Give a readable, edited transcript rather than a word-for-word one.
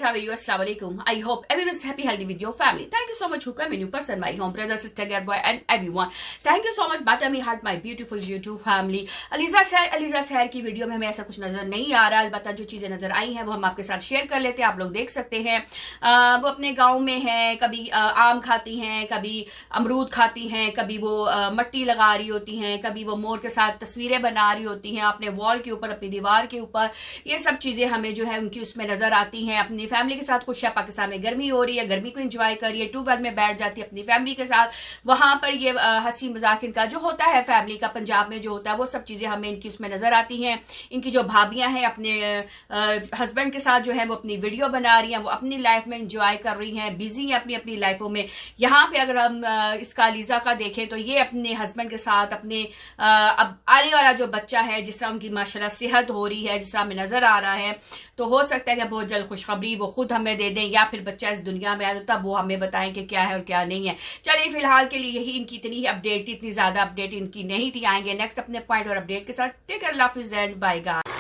how are you? Assalamu alaikum. I hope everyone is happy, healthy with your family. Thank you so much who come in, you person, my home, brother, sister, girl, boy, and everyone. Thank you so much, Bata me heart, my beautiful YouTube family. Aliza Seher की video में हमें ऐसा कुछ नजर नहीं आ रहा, अलबत्ता जो चीजें नजर आई हैं वो हम आपके साथ शेयर कर लेते हैं, आप लोग देख सकते हैं। वो अपने गांव में है, कभी आम खाती हैं, कभी अमरूद खाती हैं, कभी वो मट्टी लगा रही होती हैं, कभी वो मोर के साथ तस्वीरें बना रही होती हैं अपने वॉल के ऊपर, अपनी दीवार के ऊपर। ये सब चीजें हमें जो है उनकी उसमें नजर आती हैं। अपनी फैमिली के साथ खुश है, पाकिस्तान में गर्मी हो रही है, गर्मी को एंजॉय कर रही है, ट्यूबवेल में बैठ जाती है अपनी फैमिली के साथ। वहां पर ये हंसी मजाक इनका जो होता है फैमिली का, पंजाब में जो होता है वो सब चीजें हमें इनकी उसमें नजर आती हैं। इनकी जो भाभियां हैं अपने हस्बैंड के साथ जो है वो अपनी वीडियो बना रही हैं, वो अपनी लाइफ में एंजॉय कर रही हैं, बिजी हैं अपनी अपनी लाइफों में। यहाँ पे अगर हम इसका लीजा का देखें तो ये अपने हस्बैंड के साथ अपने अब आने वाला जो बच्चा है, जिस तरह उनकी माशाल्लाह सेहत हो रही है, जिस तरह हमें नजर आ रहा है, तो हो सकता है कि बहुत जल्द खुशखबरी वो खुद हमें दे दें या फिर बच्चा इस दुनिया में आए तो तब वो हमें बताएं कि क्या है और क्या नहीं है। चलिए फिलहाल के लिए यही इनकी इतनी ही अपडेट थी, इतनी ज्यादा अपडेट इनकी नहीं थी। आएंगे नेक्स्ट अपने पॉइंट और अपडेट के साथ। टेक केयर, अल्लाह हाफिज़ एंड बाय गाइस।